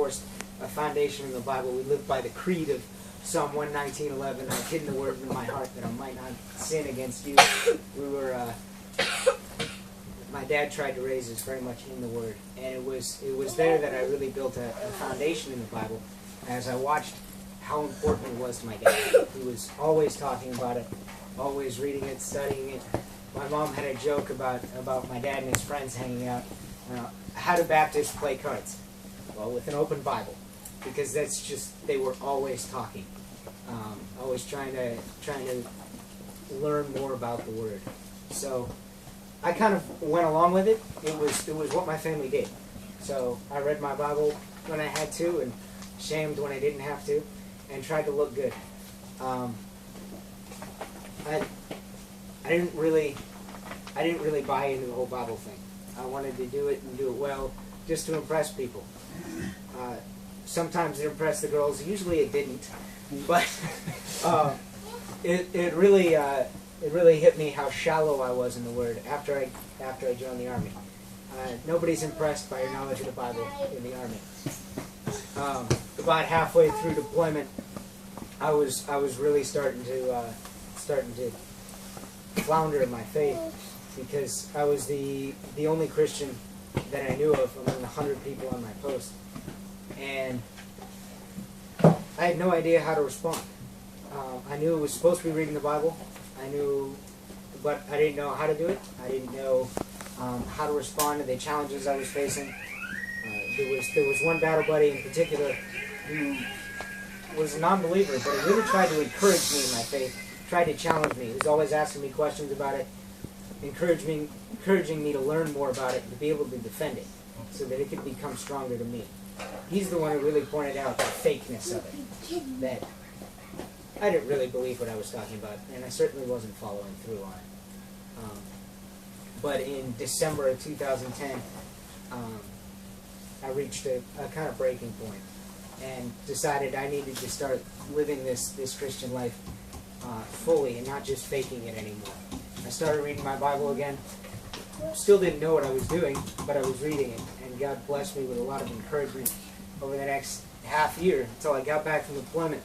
reinforced a foundation in the Bible. We lived by the creed of Psalm 119:11. I've hidden the word in my heart that I might not sin against you. We were, my dad tried to raise us very much in the word, and it was there that I really built a foundation in the Bible. As I watched how important it was to my dad, he was always talking about it, always reading it, studying it. My mom had a joke about my dad and his friends hanging out. How do Baptists play cards? Well, with an open Bible, because that's just, they were always talking, always trying to learn more about the Word. So I kind of went along with it. It was what my family did. So I read my Bible when I had to, and shamed when I didn't have to, and tried to look good. I didn't really buy into the whole Bible thing. I wanted to do it and do it well, just to impress people. Sometimes it impressed the girls. Usually it didn't, but it really hit me how shallow I was in the Word after I joined the Army. Nobody's impressed by your knowledge of the Bible in the Army. About halfway through deployment, I was really starting to flounder in my faith, because I was the only Christian that I knew of among 100 people on my post, and I had no idea how to respond. I knew it was supposed to be reading the Bible. But I didn't know how to do it. I didn't know how to respond to the challenges I was facing. There was one battle buddy in particular who was a non-believer, but he really tried to encourage me in my faith, tried to challenge me. He was always asking me questions about it, encouraging me to learn more about it and to be able to defend it so that it could become stronger to me. He's the one who really pointed out the fakeness of it, that I didn't really believe what I was talking about, and I certainly wasn't following through on it. But in December of 2010, I reached a kind of breaking point and decided I needed to start living this Christian life fully and not just faking it anymore. I started reading my Bible again. Still didn't know what I was doing, but I was reading it, and God blessed me with a lot of encouragement over the next half year until I got back from deployment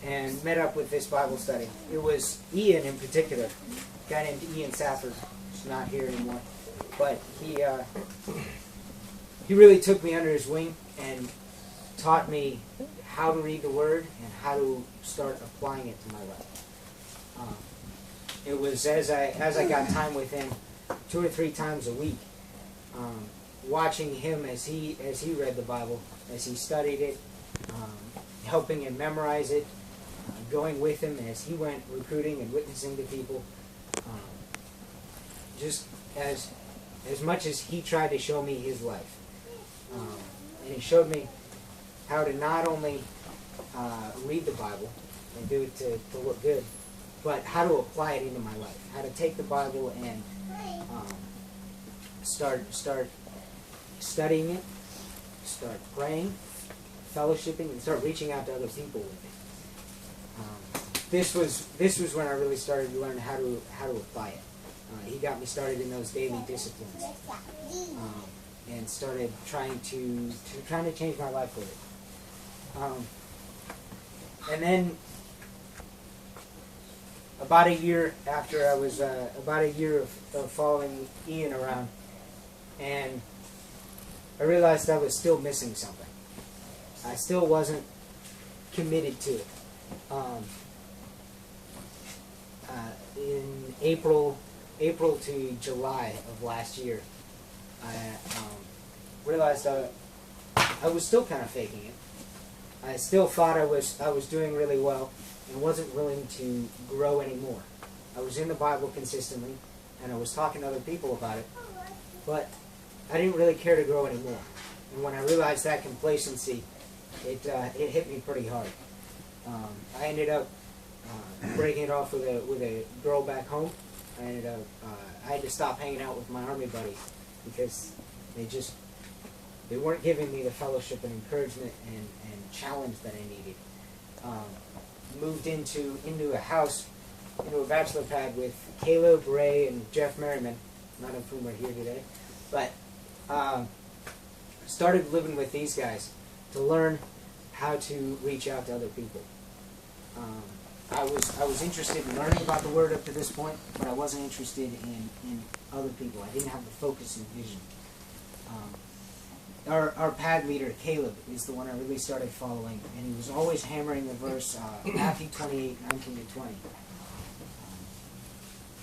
and met up with this Bible study. It was Ian in particular, a guy named Ian Safford, who's not here anymore, but he really took me under his wing and taught me how to read the Word and how to start applying it to my life. It was as I got time with him, 2 or 3 times a week, watching him as he read the Bible, as he studied it, helping him memorize it, going with him as he went recruiting and witnessing to people. Just as much as he tried to show me his life. And he showed me how to not only read the Bible and do it to look good, but how to apply it into my life. How to take the Bible and start studying it, start praying, fellowshipping, and start reaching out to other people with it. This was when I really started to learn how to apply it. He got me started in those daily disciplines, and started trying to change my life with it. And then about a year after I was about a year of following Ian around, and I realized I was still missing something. I still wasn't committed to it. In April to July of last year, I realized I was still kind of faking it. I still thought I was doing really well and wasn't willing to grow anymore. I was in the Bible consistently, and I was talking to other people about it, but I didn't really care to grow anymore. And when I realized that complacency, it hit me pretty hard. I ended up breaking it off with a girl back home. I had to stop hanging out with my Army buddies because they weren't giving me the fellowship and encouragement and challenge that I needed. Moved into a house, into a bachelor pad with Caleb, Ray, and Jeff Merriman, none of whom are here today, but started living with these guys to learn how to reach out to other people. I was interested in learning about the Word up to this point, but I wasn't interested in other people. I didn't have the focus and vision. Our pad leader, Caleb, is the one I really started following, and he was always hammering the verse, Matthew 28:19-20.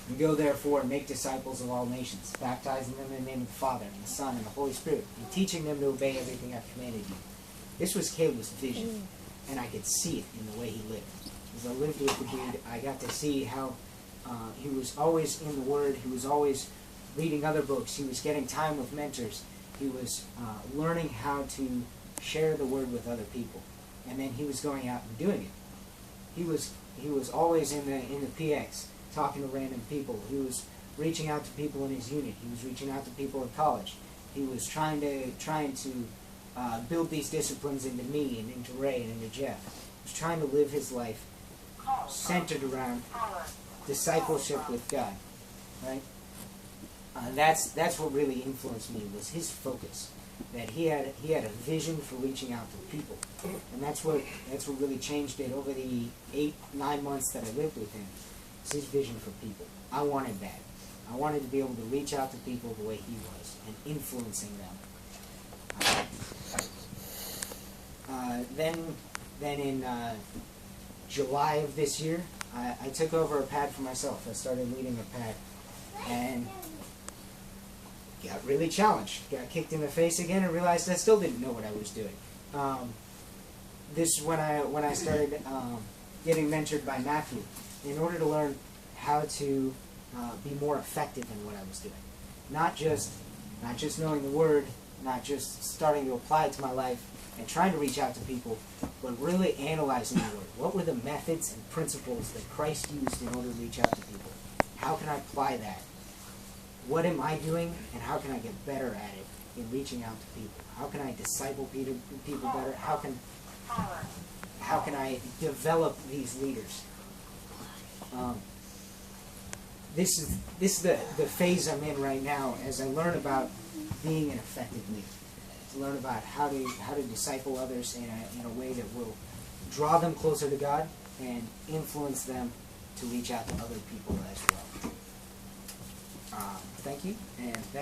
And go therefore and make disciples of all nations, baptizing them in the name of the Father, and the Son, and the Holy Spirit, and teaching them to obey everything I've commanded you. This was Caleb's vision, and I could see it in the way he lived. As I lived with the dude, I got to see how he was always in the Word, he was always reading other books, he was getting time with mentors, he was learning how to share the Word with other people, and then he was going out and doing it. He was always in the PX, talking to random people. He was reaching out to people in his unit. He was reaching out to people at college. He was trying to build these disciplines into me and into Ray and into Jeff. He was trying to live his life centered around discipleship with God, right? That's what really influenced me, was his focus. That he had a vision for reaching out to people, and that's what really changed it over the 8-9 months that I lived with him. It's his vision for people. I wanted that. I wanted to be able to reach out to people the way he was and influencing them. Then in July of this year, I took over a pad for myself. I started leading a pad, and got really challenged. Got kicked in the face again, and realized I still didn't know what I was doing. This is when I started getting mentored by Matthew, in order to learn how to be more effective in what I was doing. Not just knowing the Word, not just starting to apply it to my life and trying to reach out to people, but really analyzing the Word. What were the methods and principles that Christ used in order to reach out to people? How can I apply that? What am I doing, and how can I get better at it in reaching out to people? How can I disciple people better? How can I develop these leaders? This is the phase I'm in right now as I learn about being an effective leader. To learn about how to disciple others in a way that will draw them closer to God and influence them to reach out to other people as well. Thank you, and